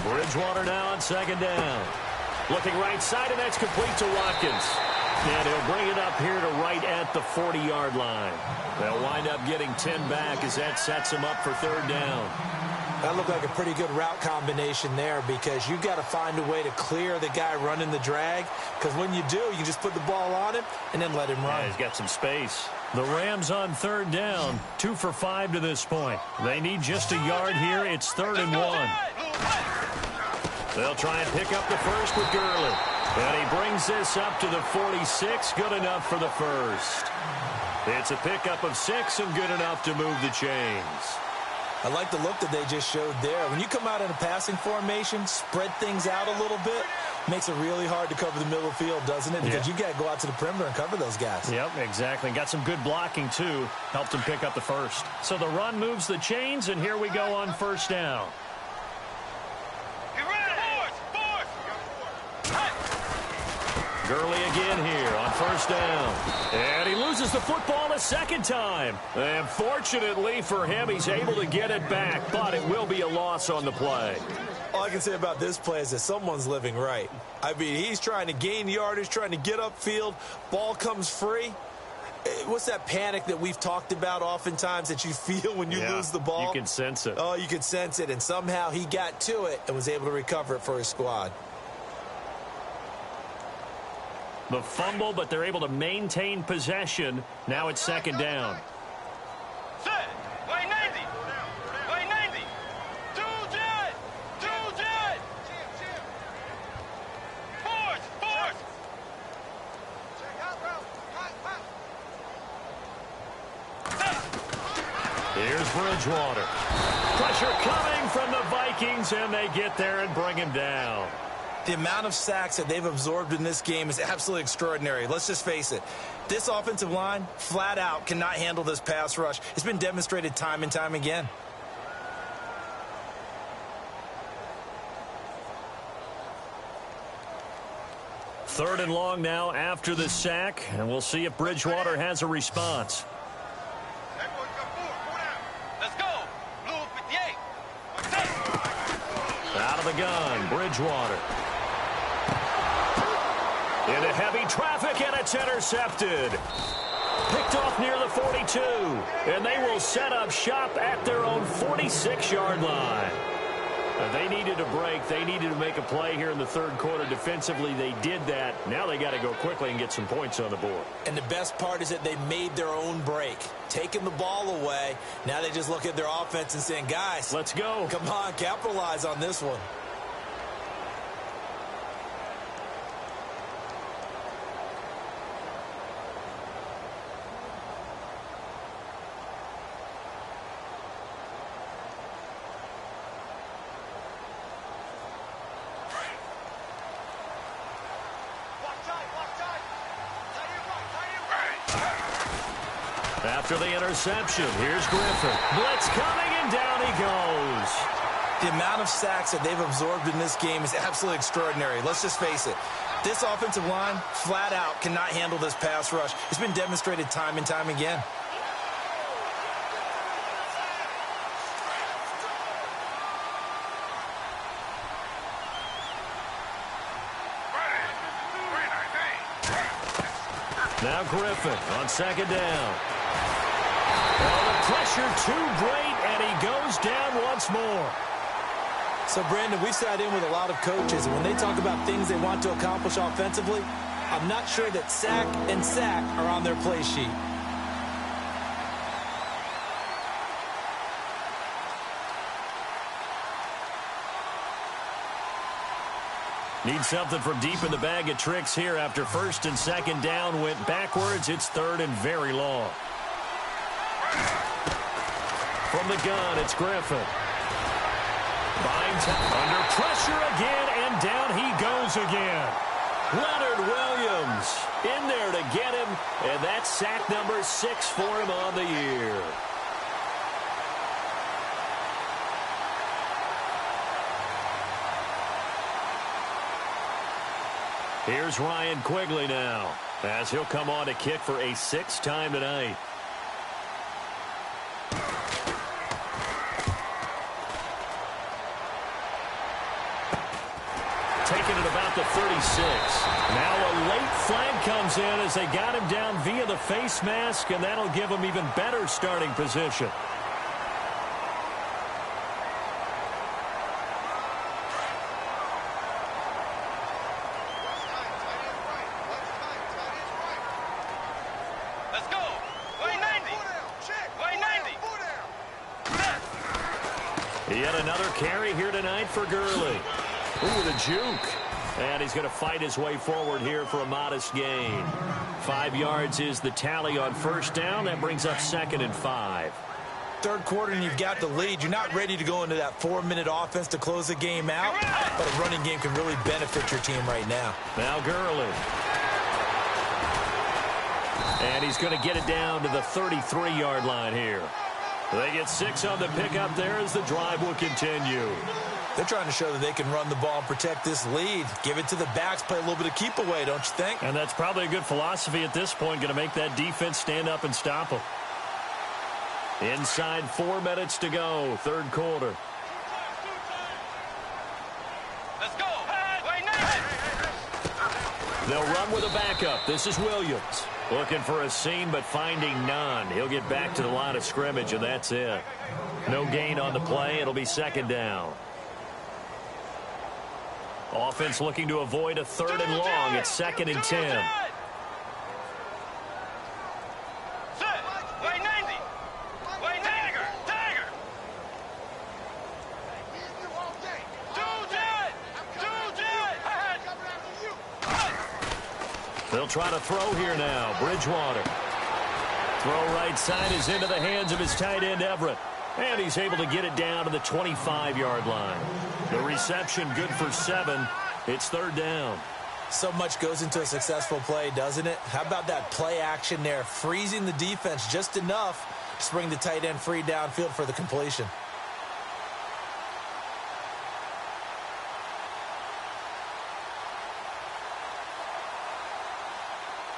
Speaker 3: Bridgewater now on 2nd down. Looking right side, and that's complete to Watkins. And he'll bring it up here to right at the 40-yard line. They'll wind up getting 10 back as that sets him up for 3rd down.
Speaker 4: That looked like a pretty good route combination there, because you've got to find a way to clear the guy running the drag, because when you do, you can just put the ball on him and then let him run.
Speaker 3: Yeah, he's got some space. The Rams on 3rd down, 2 for 5 to this point. They need just a yard here. It's 3rd and 1. They'll try and pick up the first with Gurley. And he brings this up to the 46. Good enough for the first. It's a pickup of 6 and good enough to move the chains.
Speaker 4: I like the look that they just showed there. When you come out in a passing formation, spread things out a little bit, makes it really hard to cover the middle of the field, doesn't it? Because you got to go out to the perimeter and cover those guys.
Speaker 3: Yep, exactly. Got some good blocking, too. Helped him pick up the first. So the run moves the chains, and here we go on 1st down. Gurley again here on 1st down. And he loses the football a 2nd time. And fortunately for him, he's able to get it back, but it will be a loss on the play.
Speaker 4: All I can say about this play is that someone's living right. I mean, he's trying to gain yardage, trying to get upfield. Ball comes free. What's that panic that we've talked about oftentimes that you feel when you lose the ball?
Speaker 3: You can sense it.
Speaker 4: Oh, you can sense it. And somehow he got to it and was able to recover it for his squad.
Speaker 3: The fumble, but they're able to maintain possession. Now it's 2nd down.
Speaker 5: Set. Wait 90. Wait 90. Two jet. Force.
Speaker 3: Here's Bridgewater. Pressure coming from the Vikings, and they get there and bring him down.
Speaker 4: The amount of sacks that they've absorbed in this game is absolutely extraordinary. Let's just face it. This offensive line, flat out, cannot handle this pass rush. It's been demonstrated time and time again.
Speaker 3: Third and long now after the sack, and we'll see if Bridgewater has a response.
Speaker 5: Let's go. Blue 58.
Speaker 3: Out of the gun, Bridgewater. Into heavy traffic, and it's intercepted. Picked off near the 42, and they will set up shop at their own 46-yard line. They needed a break. They needed to make a play here in the third quarter. Defensively, they did that. Now they got to go quickly and get some points on the board.
Speaker 4: And the best part is that they made their own break. Taking the ball away. Now they just look at their offense and saying, guys,
Speaker 3: let's go.
Speaker 4: Come on, capitalize on this one.
Speaker 3: After the interception, here's Griffin. Blitz coming, and down he goes.
Speaker 4: The amount of sacks that they've absorbed in this game is absolutely extraordinary. Let's just face it. This offensive line, flat out, cannot handle this pass rush. It's been demonstrated time and time again.
Speaker 3: Now Griffin on second down. Oh, the pressure too great, and he goes down once more.
Speaker 4: So, Brandon, we've sat in with a lot of coaches, and when they talk about things they want to accomplish offensively, I'm not sure that sack and sack are on their play sheet.
Speaker 3: Need something from deep in the bag of tricks here after first and second down went backwards. It's third and very long. From the gun, it's Griffin. Binds under pressure again, and down he goes again. Leonard Williams in there to get him, and that's sack number 6 for him on the year. Here's Ryan Quigley now, as he'll come on to kick for a 6th time tonight. Taking it about the 36. Now a late flag comes in as they got him down via the face mask, and that'll give him even better starting position. Yet another carry here tonight for Gurley. Ooh, the juke. And he's going to fight his way forward here for a modest gain. 5 yards is the tally on first down. That brings up 2nd and 5.
Speaker 4: Third quarter and you've got the lead. You're not ready to go into that 4-minute offense to close the game out. But a running game can really benefit your team right now.
Speaker 3: Now Gurley. And he's going to get it down to the 33-yard line here. They get 6 on the pickup there as the drive will continue.
Speaker 4: They're trying to show that they can run the ball and protect this lead. Give it to the backs, play a little bit of keep away, don't you think?
Speaker 3: And that's probably a good philosophy at this point, going to make that defense stand up and stop them. Inside 4 minutes to go, third quarter.
Speaker 5: Let's go.
Speaker 3: They'll run with a backup. This is Williams. Looking for a seam, but finding none. He'll get back to the line of scrimmage, and that's it. No gain on the play. It'll be 2nd down. Offense looking to avoid a 3rd and long. It's 2nd and 10. They'll try to throw here now. Bridgewater. Throw right side is into the hands of his tight end, Everett. And he's able to get it down to the 25-yard line. The reception good for 7. It's third down.
Speaker 4: So much goes into a successful play, doesn't it? How about that play action there, freezing the defense just enough to bring the tight end free downfield for the completion.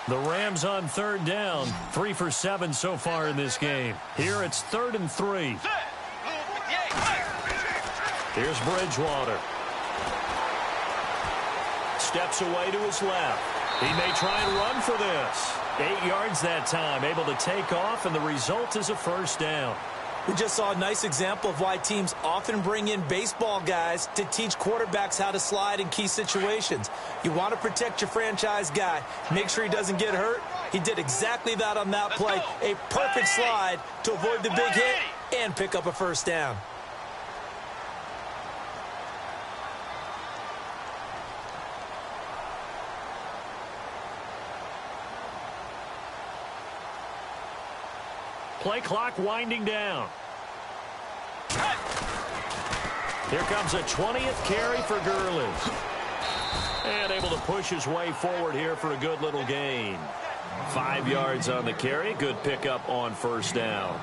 Speaker 3: The Rams on third down, 3 for 7 so far in this game. Here it's 3rd and 3. Here's Bridgewater. Steps away to his left. He may try and run for this. 8 yards that time, able to take off, and the result is a first down.
Speaker 4: We just saw a nice example of why teams often bring in baseball guys to teach quarterbacks how to slide in key situations. You want to protect your franchise guy. Make sure he doesn't get hurt. He did exactly that on that play. A perfect slide to avoid the big hit and pick up a first down.
Speaker 3: Play clock winding down. Here comes a 20th carry for Gurley. And able to push his way forward here for a good little gain. 5 yards on the carry. Good pickup on first down.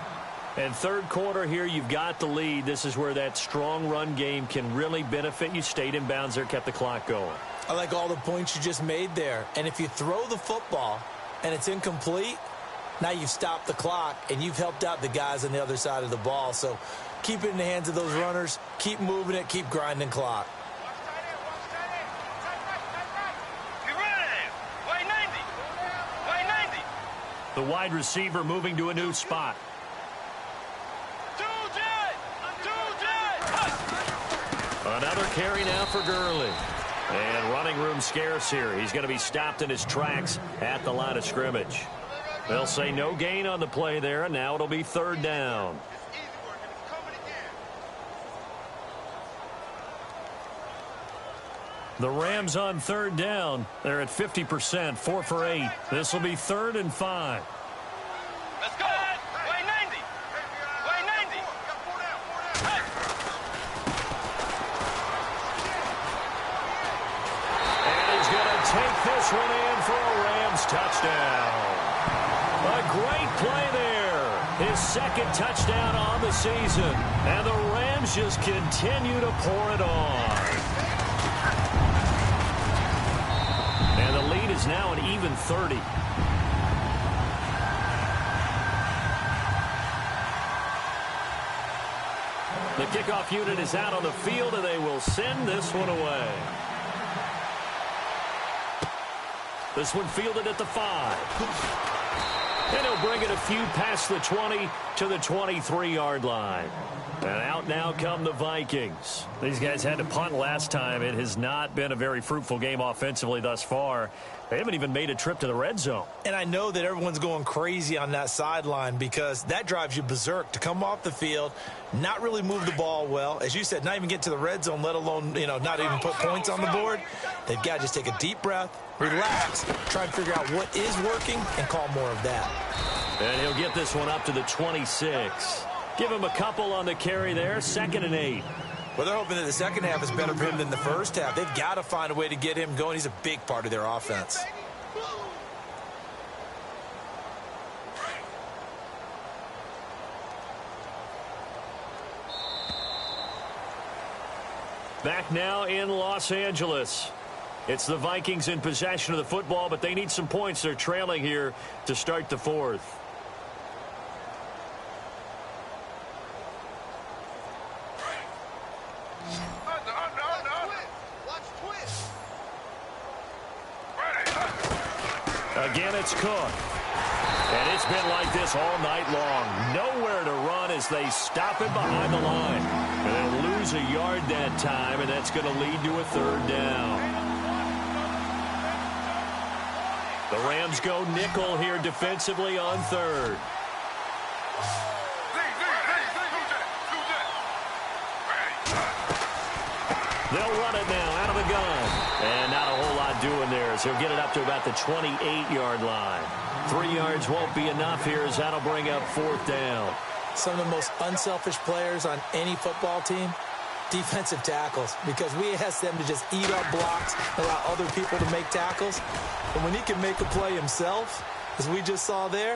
Speaker 3: And third quarter here, you've got the lead. This is where that strong run game can really benefit you. Stayed in bounds there, kept the clock going.
Speaker 4: I like all the points you just made there. And if you throw the football and it's incomplete, now you've stopped the clock, and you've helped out the guys on the other side of the ball. So keep it in the hands of those runners. Keep moving it. Keep grinding clock.
Speaker 3: The wide receiver moving to a new spot. Another carry now for Gurley. And running room scarce here. He's going to be stopped in his tracks at the line of scrimmage. They'll say no gain on the play there, and now it'll be third down. The Rams on third down. They're at 50%, 4 for 8. This will be 3rd and 5.
Speaker 5: Let's go. Way 90. Way 90. Hey.
Speaker 3: And he's going to take this one in for a Rams touchdown. A great play there. His second touchdown on the season. And the Rams just continue to pour it on. And the lead is now an even 30. The kickoff unit is out on the field, and they will send this one away. This one fielded at the 5. And he'll bring it a few past the 20 to the 23-yard line. And out now come the Vikings. These guys had to punt last time. It has not been a very fruitful game offensively thus far. They haven't even made a trip to the red zone.
Speaker 4: And I know that everyone's going crazy on that sideline because that drives you berserk to come off the field, not really move the ball well. As you said, not even get to the red zone, let alone, not even put points on the board. They've got to just take a deep breath, relax, try and figure out what is working, and call more of that.
Speaker 3: And he'll get this one up to the 26. Give him a couple on the carry there, 2nd and 8.
Speaker 4: Well, they're hoping that the second half is better for him than the first half. They've got to find a way to get him going. He's a big part of their offense.
Speaker 3: Back now in Los Angeles. It's the Vikings in possession of the football, but they need some points. They're trailing here to start the 4th. Again, it's Cook. And it's been like this all night long. Nowhere to run as they stop him behind the line. And they'll lose a yard that time, and that's going to lead to a 3rd down. The Rams go nickel here defensively on 3rd. They'll run it now out of the gun. And not a whole lot doing there as he'll get it up to about the 28-yard line. 3 yards won't be enough here as that'll bring up 4th down.
Speaker 4: some of the most unselfish players on any football team? Defensive tackles, because we ask them to just eat up blocks, allow other people to make tackles. And when he can make a play himself, as we just saw there,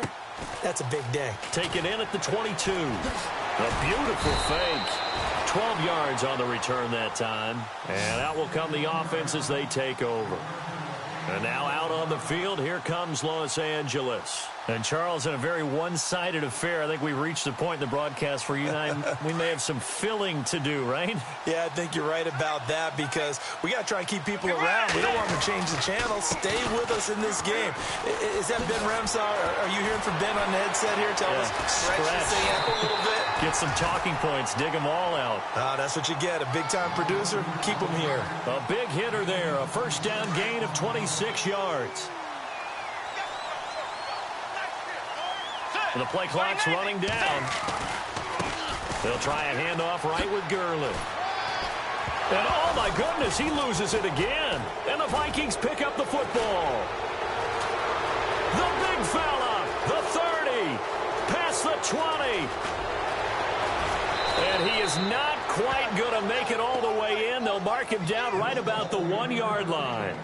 Speaker 4: that's a big day.
Speaker 3: Taken in at the 22. A beautiful fake. 12 yards on the return that time. And out will come the offense as they take over. And now out on the field, here comes Los Angeles. And, Charles, in a very one-sided affair, I think we've reached the point in the broadcast where you and I, we may have some filling to do, right?
Speaker 4: Yeah, I think you're right about that, because we got to try and keep people around. We don't want them to change the channel. Stay with us in this game. Is that Ben Ramsar? Are you hearing from Ben on the headset here? Tell us, stretch this thing out a little bit.
Speaker 3: Get some talking points. Dig them all out.
Speaker 4: That's what you get. A big-time producer. Keep them here.
Speaker 3: A big hitter there. A first down gain of 26 yards. The play clock's running down. They'll try a handoff right with Gurley. And, oh, my goodness, he loses it again. And the Vikings pick up the football. The big fella, the 30, past the 20. And he is not quite going to make it all the way in. They'll mark him down right about the 1-yard line.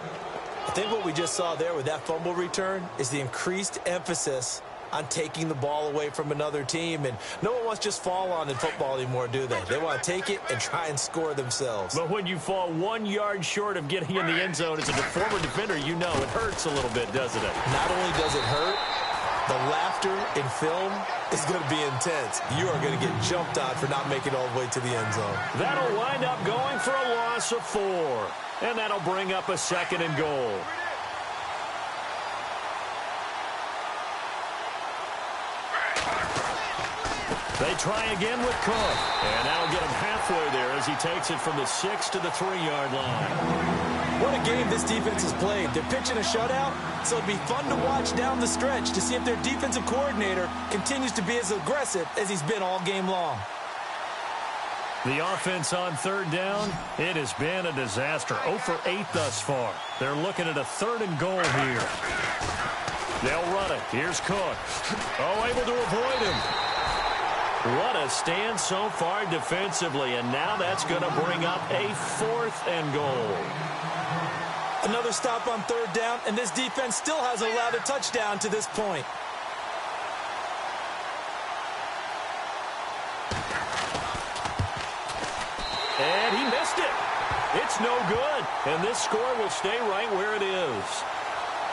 Speaker 4: I think what we just saw there with that fumble return is the increased emphasis on taking the ball away from another team. And no one wants to just fall on in football anymore, do they? They want to take it and try and score themselves.
Speaker 3: But when you fall 1 yard short of getting in the end zone as a former defender, you know it hurts a little bit, doesn't it?
Speaker 4: Not only does it hurt, the laughter in film is going to be intense. You are going to get jumped on for not making it all the way to the end zone.
Speaker 3: That'll wind up going for a loss of 4. And that'll bring up a 2nd and goal. They try again with Cook. And that'll get him halfway there as he takes it from the 6 to the 3-yard line.
Speaker 4: What a game this defense has played. They're pitching a shutout, so it'll be fun to watch down the stretch to see if their defensive coordinator continues to be as aggressive as he's been all game long.
Speaker 3: The offense on 3rd down, it has been a disaster. 0 for 8 thus far. They're looking at a 3rd and goal here. They'll run it. Here's Cook. Oh, able to avoid him. What a stand so far defensively, and now that's going to bring up a 4th and goal.
Speaker 4: Another stop on 3rd down, and this defense still hasn't allowed a touchdown to this point.
Speaker 3: And he missed it. It's no good, and this score will stay right where it is.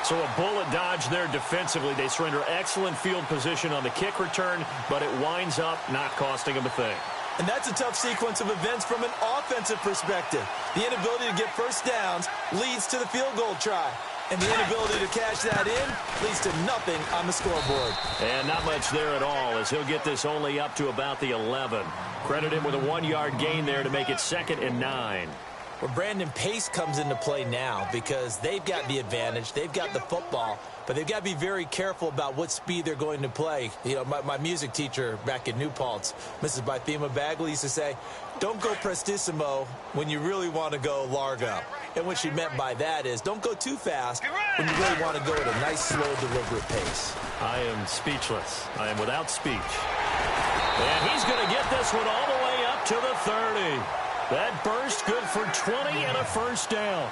Speaker 3: So a bullet dodge there defensively. They surrender excellent field position on the kick return, but it winds up not costing them a thing.
Speaker 4: And that's a tough sequence of events from an offensive perspective. The inability to get first downs leads to the field goal try. And the inability to cash that in leads to nothing on the scoreboard.
Speaker 3: And not much there at all, as he'll get this only up to about the 11. Credit him with a 1-yard gain there to make it 2nd and 9.
Speaker 4: Where Brandon Pace comes into play now, because they've got the advantage, they've got the football, but they've got to be very careful about what speed they're going to play. You know, my music teacher back in New Paltz, Mrs. Bythema Bagley, used to say, don't go prestissimo when you really want to go largo. And what she meant by that is don't go too fast when you really want to go at a nice, slow, deliberate pace.
Speaker 3: I am speechless. I am without speech. And he's going to get this one all the way up to the 30. That burst good for 20 and a first down.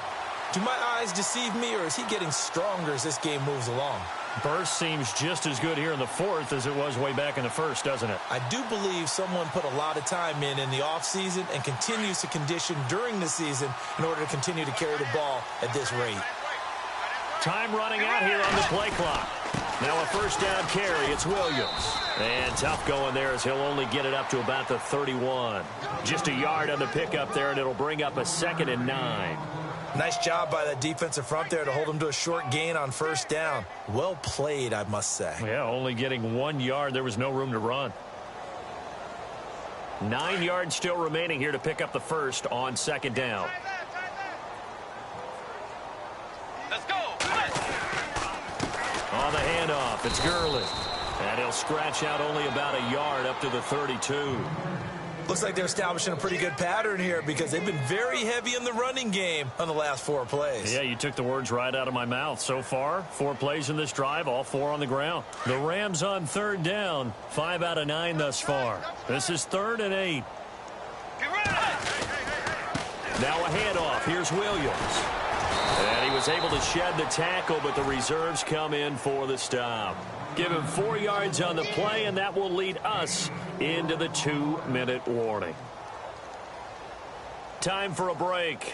Speaker 4: Do my eyes deceive me, or is he getting stronger as this game moves along?
Speaker 3: Burst seems just as good here in the 4th as it was way back in the 1st, doesn't it?
Speaker 4: I do believe someone put a lot of time in the offseason and continues to condition during the season in order to continue to carry the ball at this rate.
Speaker 3: Time running out here on the play clock. Now a first down carry. It's Williams. And tough going there as he'll only get it up to about the 31. Just a yard on the pickup there, and it'll bring up a 2nd and 9.
Speaker 4: Nice job by that defensive front there to hold him to a short gain on first down. Well played, I must say.
Speaker 3: Yeah, only getting 1 yard. There was no room to run. 9 yards still remaining here to pick up the first on 2nd down.
Speaker 5: Let's go.
Speaker 3: On the handoff, it's Gurley. And he'll scratch out only about a yard up to the 32.
Speaker 4: Looks like they're establishing a pretty good pattern here because they've been very heavy in the running game on the last 4 plays.
Speaker 3: Yeah, you took the words right out of my mouth. So far, 4 plays in this drive, all 4 on the ground. The Rams on 3rd down, 5 out of 9 thus far. This is 3rd and 8. Now a handoff. Here's Williams. And he was able to shed the tackle, but the reserves come in for the stop. Give him 4 yards on the play, and that will lead us into the 2-minute warning. Time for a break.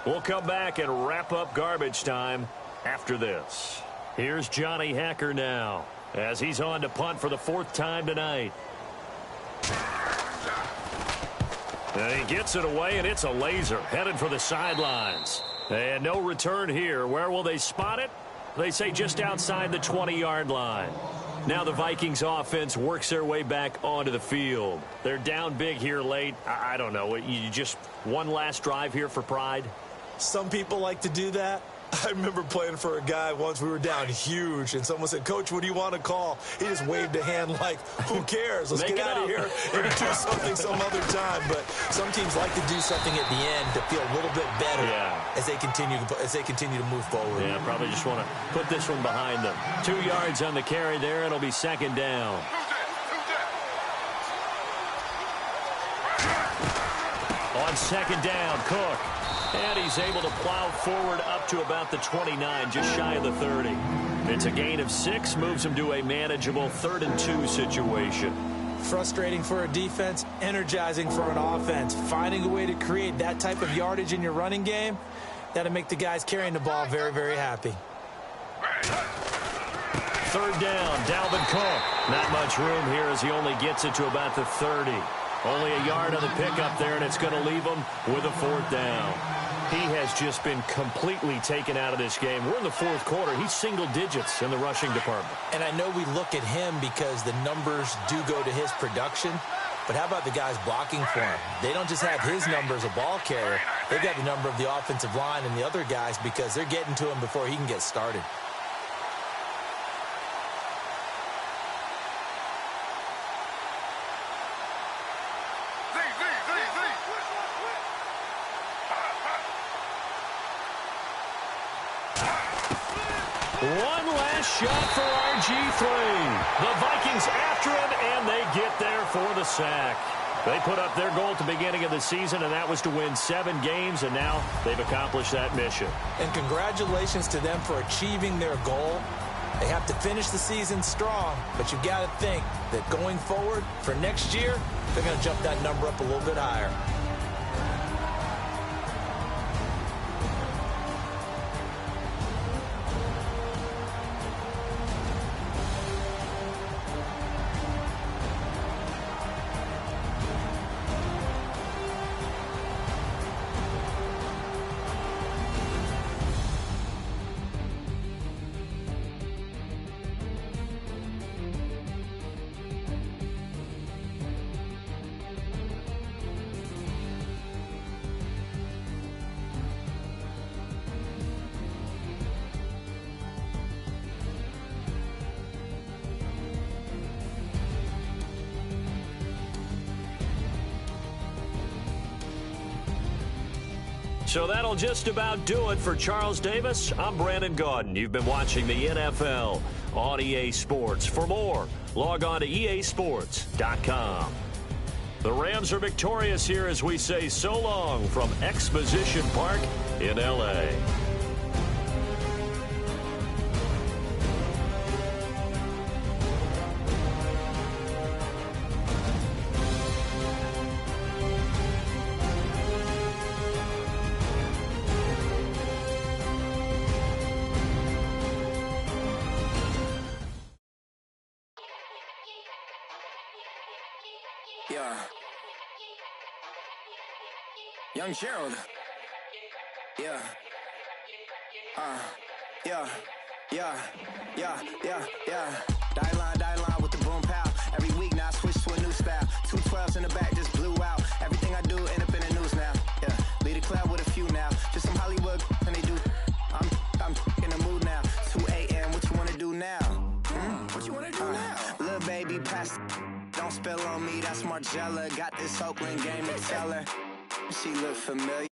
Speaker 3: We'll come back and wrap up garbage time after this. Here's Johnny Hacker now as he's on to punt for the 4th time tonight. And he gets it away, and it's a laser headed for the sidelines. And no return here. Where will they spot it? They say just outside the 20-yard line. Now the Vikings offense works their way back onto the field. They're down big here late. I don't know. You just one last drive here for pride?
Speaker 4: Some people like to do that. I remember playing for a guy once. We were down huge, and someone said, "Coach, what do you want to call?" He just waved a hand like, who cares? Let's get out of here and do something some other time. But some teams like to do something at the end to feel a little bit better as they continue to move forward.
Speaker 3: Yeah, probably just want to put this one behind them. 2 yards on the carry there. It'll be 2nd down. On 2nd down, Cook. And he's able to plow forward up to about the 29, just shy of the 30. It's a gain of 6, moves him to a manageable 3rd and 2 situation.
Speaker 4: Frustrating for a defense, energizing for an offense. Finding a way to create that type of yardage in your running game, that'll make the guys carrying the ball very, very happy.
Speaker 3: 3rd down, Dalvin Cook. Not much room here as he only gets it to about the 30. Only a yard on the pickup there, and it's going to leave him with a 4th down. He has just been completely taken out of this game. We're in the 4th quarter. He's single digits in the rushing department.
Speaker 4: And I know we look at him because the numbers do go to his production, but how about the guys blocking for him? They don't just have his number as a ball carrier. They've got the number of the offensive line and the other guys because they're getting to him before he can get started.
Speaker 3: One last shot for RG3. The Vikings after him, and they get there for the sack. They put up their goal at the beginning of the season, and that was to win 7 games, and now they've accomplished that mission.
Speaker 4: And congratulations to them for achieving their goal. They have to finish the season strong, but you've got to think that going forward for next year, they're going to jump that number up a little bit higher.
Speaker 3: So that'll just about do it for Charles Davis. I'm Brandon Gaudin. You've been watching the NFL on EA Sports. For more, log on to easports.com. The Rams are victorious here as we say so long from Exposition Park in L.A.
Speaker 6: Yeah. Young Gerald. Yeah. Yeah. Die line with the boom pow. Every week now I switch to a new style. 212s in the back just blew out. Everything I do end up in the news now. Yeah. Lead a club with a few now. Just some Hollywood and they do. I'm in the mood now. 2 a.m. What you wanna do now? What you wanna do now? Little baby pass. Don't spill on me, that's Margella. Got this Oakland game to tell her. She look familiar.